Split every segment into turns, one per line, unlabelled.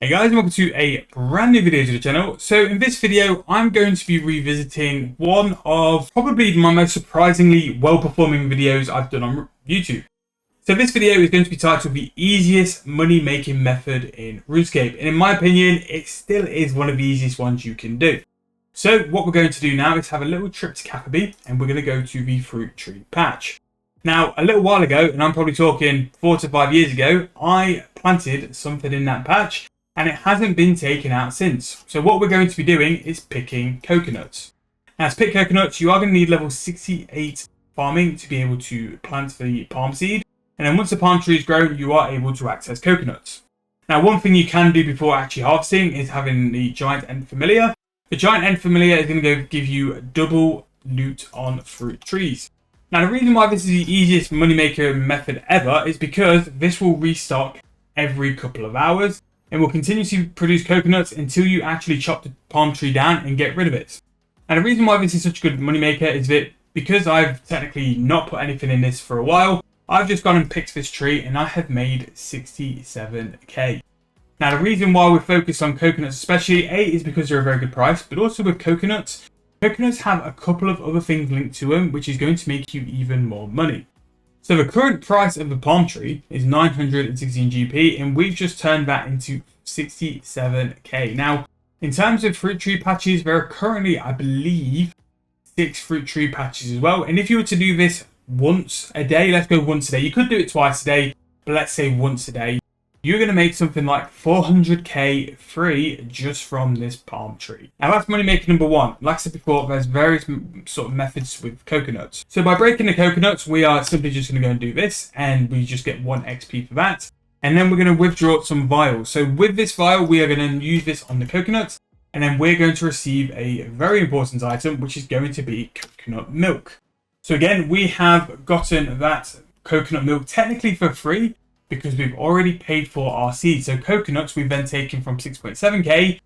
Hey guys, and welcome to a brand new video to the channel. So in this video, I'm going to be revisiting one of probably my most surprisingly well-performing videos I've done on YouTube. So this video is going to be titled The Easiest Money Making Method in Runescape. And in my opinion, it still is one of the easiest ones you can do. So what we're going to do now is have a little trip to Cappy, and we're going to go to the fruit tree patch. Now, a little while ago, and I'm probably talking 4 to 5 years ago, I planted something in that patch, and it hasn't been taken out since. So what we're going to be doing is picking coconuts. Now to pick coconuts, you are going to need level 68 farming to be able to plant the palm seed. And then once the palm tree is grown, you are able to access coconuts. Now one thing you can do before actually harvesting is having the giant end familiar. The giant end familiar is going to give you double loot on fruit trees. Now the reason why this is the easiest moneymaker method ever is because this will restock every couple of hours. And will continue to produce coconuts until you actually chop the palm tree down and get rid of it. And the reason why this is such a good moneymaker is that because I've technically not put anything in this for a while, I've just gone and picked this tree and I have made 67k. Now the reason why we're focused on coconuts especially, A, is because they're a very good price, but also with coconuts have a couple of other things linked to them which is going to make you even more money. So the current price of the palm tree is 916 GP, and we've just turned that into 67k. Now, in terms of fruit tree patches, there are currently, I believe, 6 fruit tree patches as well. And if you were to do this once a day, let's go once a day. You could do it twice a day, but let's say once a day. You're going to make something like 400k free just from this palm tree. Now that's money making number one. Like I said before, there's various sort of methods with coconuts. So by breaking the coconuts, we are simply just going to go and do this, and we just get 1 XP for that. And then we're going to withdraw some vials. So with this vial, we are going to use this on the coconuts, and then we're going to receive a very important item, which is going to be coconut milk. So again, we have gotten that coconut milk technically for free, because we've already paid for our seeds. So coconuts we've then taken from 6.7k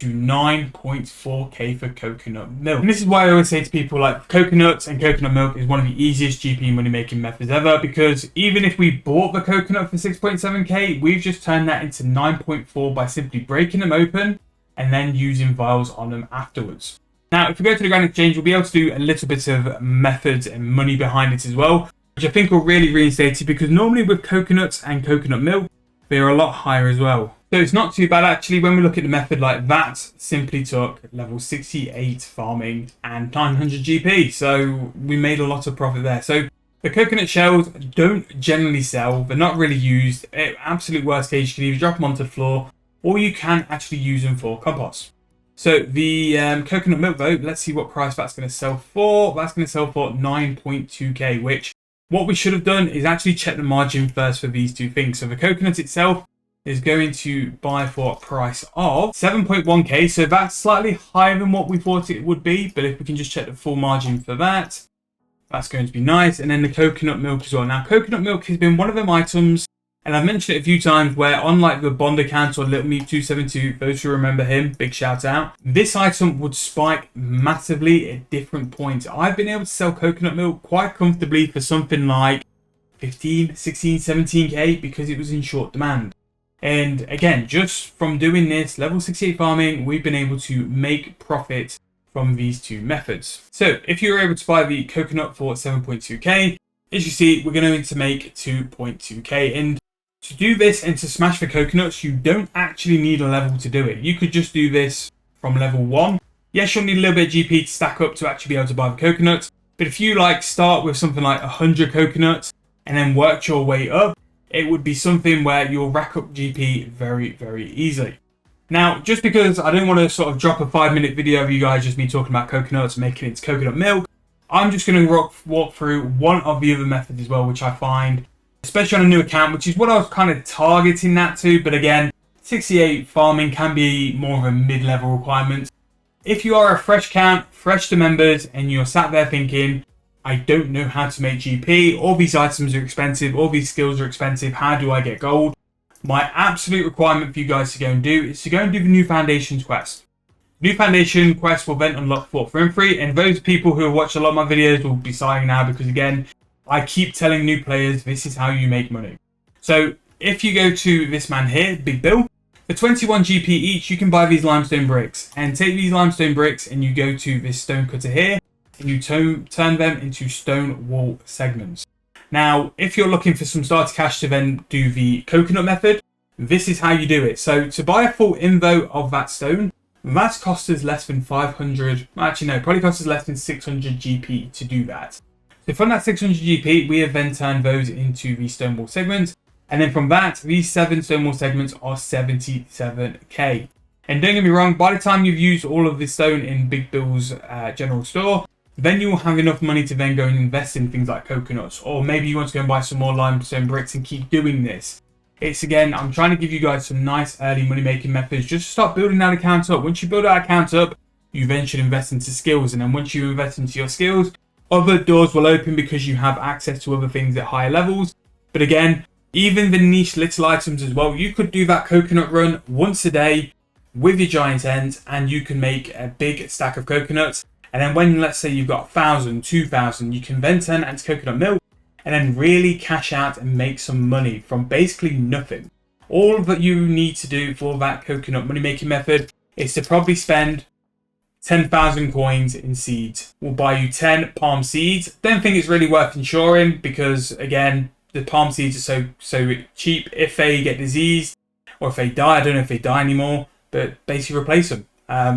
to 9.4k for coconut milk. And this is why I always say to people, like, coconuts and coconut milk is one of the easiest GP money making methods ever, because even if we bought the coconut for 6.7k, we've just turned that into 9.4 by simply breaking them open and then using vials on them afterwards. Now, if we go to the Grand Exchange, we'll be able to do a little bit of methods and money behind it as well, which I think will really reinstate it, because normally with coconuts and coconut milk, they're a lot higher as well. So it's not too bad actually. When we look at the method, like that simply took level 68 farming and 900 GP. So we made a lot of profit there. So the coconut shells don't generally sell. They're not really used. Absolute worst case, you can either drop them onto the floor or you can actually use them for compost. So the coconut milk though, let's see what price that's going to sell for. That's going to sell for 9.2k, which what we should have done is actually check the margin first for these two things. So the coconut itself is going to buy for a price of 7.1k. So that's slightly higher than what we thought it would be. But if we can just check the full margin for that, that's going to be nice. And then the coconut milk as well. Now, coconut milk has been one of them items, and I've mentioned it a few times, where on like the Bond account or Little Meep 272, those who remember him, big shout out. This item would spike massively at different points. I've been able to sell coconut milk quite comfortably for something like 15, 16, 17k because it was in short demand. And again, just from doing this level 68 farming, we've been able to make profit from these two methods. So if you were able to buy the coconut for 7.2k, as you see, we're going to make 2.2k. And to do this and to smash the coconuts, you don't actually need a level to do it. You could just do this from level 1. Yes, you'll need a little bit of GP to stack up to actually be able to buy the coconuts. But if you like start with something like 100 coconuts and then work your way up, it would be something where you'll rack up GP very, very easily. Now, just because I don't want to sort of drop a 5-minute video of you guys just me talking about coconuts and making it into coconut milk, I'm just going to walk through one of the other methods as well, which I find, especially on a new account, which is what I was kind of targeting that to. But again, 68 farming can be more of a mid-level requirement. If you are a fresh account, fresh to members, and you're sat there thinking, I don't know how to make GP, all these items are expensive, all these skills are expensive, how do I get gold? My absolute requirement for you guys to go and do is to go and do the New Foundations quest. New Foundation quest will then unlock Fort for free, and those people who have watched a lot of my videos will be sighing now, because again, I keep telling new players this is how you make money. So if you go to this man here, Big Bill, For 21 GP each, you can buy these limestone bricks and take these limestone bricks and you go to this stone cutter here and you turn them into stone wall segments. Now, if you're looking for some starter cash to then do the coconut method, this is how you do it. So to buy a full invo of that stone, that costs us less than 500, actually no, probably costs us less than 600 GP to do that. So from that 600 GP, we have then turned those into the stone wall segments. And then from that, these 7 stone wall segments are 77k. And don't get me wrong, by the time you've used all of this stone in Big Bill's general store, then you will have enough money to then go and invest in things like coconuts. Or maybe you want to go and buy some more limestone bricks and keep doing this. It's again, I'm trying to give you guys some nice early money making methods. Just start building that account up. Once you build that account up, you then should invest into skills. And then once you invest into your skills, other doors will open because you have access to other things at higher levels. But again, even the niche little items as well, you could do that coconut run once a day with your giant ends and you can make a big stack of coconuts. And then when, let's say you've got 1,000, 2,000, you can then turn that into coconut milk and then really cash out and make some money from basically nothing. All that you need to do for that coconut money making method is to probably spend 10,000 coins in seeds. We'll buy you 10 palm seeds. Don't think it's really worth insuring because again, the palm seeds are so cheap. If they get diseased or if they die, I don't know if they die anymore, but basically replace them.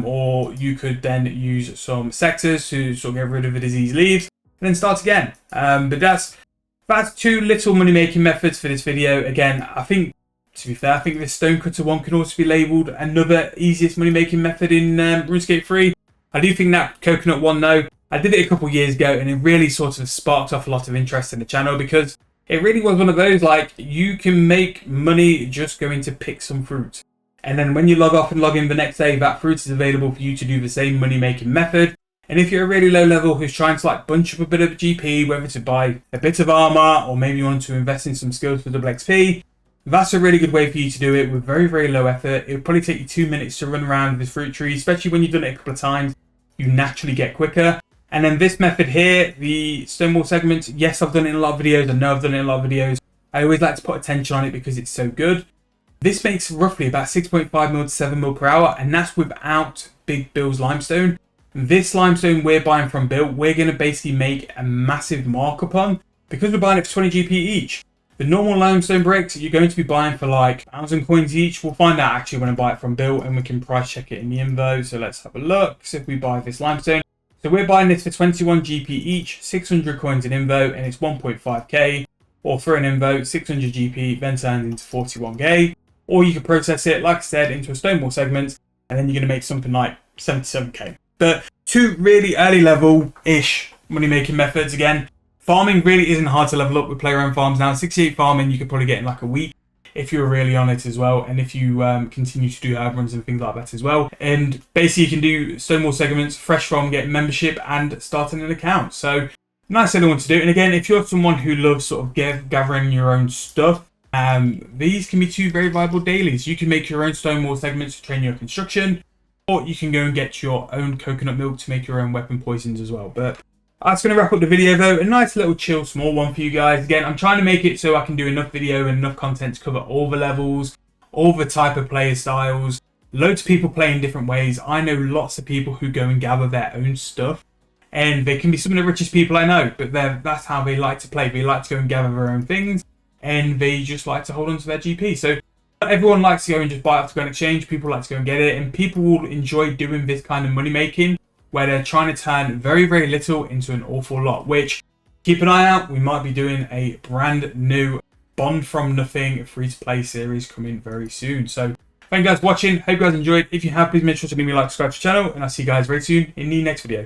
Or you could then use some sectors to sort of get rid of the diseased leaves and then start again. But that's 2 little money making methods for this video. Again, I think, to be fair, I think this stone cutter one can also be labelled another easiest money making method in RuneScape 3. I do think that coconut one though, I did it a couple years ago and it really sort of sparked off a lot of interest in the channel because it really was one of those, like, you can make money just going to pick some fruit. And then when you log off and log in the next day, that fruit is available for you to do the same money making method. And if you're a really low level who's trying to like bunch up a bit of GP, whether to buy a bit of armor or maybe you want to invest in some skills for double XP, that's a really good way for you to do it with very, very low effort. It'll probably take you 2 minutes to run around this fruit tree, especially when you've done it a couple of times, you naturally get quicker. And then this method here, the stone wall segments, yes, I've done it in a lot of videos. I know I've done it in a lot of videos. I always like to put attention on it because it's so good. This makes roughly about 6.5 mil to 7 mil per hour, and that's without Big Bill's limestone. This limestone we're buying from Bill, we're going to basically make a massive markup on because we're buying it for 20 GP each. The normal limestone bricks, you're going to be buying for like 1,000 coins each. We'll find out actually when I buy it from Bill and we can price check it in the info. So let's have a look. So if we buy this limestone, so we're buying this for 21 GP each, 600 coins in info, and it's 1.5k. Or for an info, 600 GP, then turns into 41k. Or you can process it, like I said, into a stone wall segment, and then you're going to make something like 77k. But 2 really early level-ish money making methods. Again, farming really isn't hard to level up with player owned farms now. 68 farming you could probably get in like a week if you're really on it as well, and if you continue to do herb runs and things like that as well. And basically you can do stone wall segments fresh from getting membership and starting an account. So nice little one to do. And again, if you're someone who loves sort of gathering your own stuff, these can be 2 very viable dailies. You can make your own stone wall segments to train your construction, or you can go and get your own coconut milk to make your own weapon poisons as well. But that's going to wrap up the video though. A nice little chill small one for you guys. Again, I'm trying to make it so I can do enough video and enough content to cover all the levels, all the type of player styles, loads of people play in different ways. I know lots of people who go and gather their own stuff, and they can be some of the richest people I know, but that's how they like to play. They like to go and gather their own things, and they just like to hold on to their GP. So everyone likes to go and just buy it off to go and exchange. People like to go and get it, and people will enjoy doing this kind of money making where they're trying to turn very, very little into an awful lot, which, keep an eye out, we might be doing a brand new Bond from Nothing free-to-play series coming very soon. So thank you guys for watching. Hope you guys enjoyed. If you have, please make sure to leave me a like, subscribe to the channel, and I'll see you guys very soon in the next video.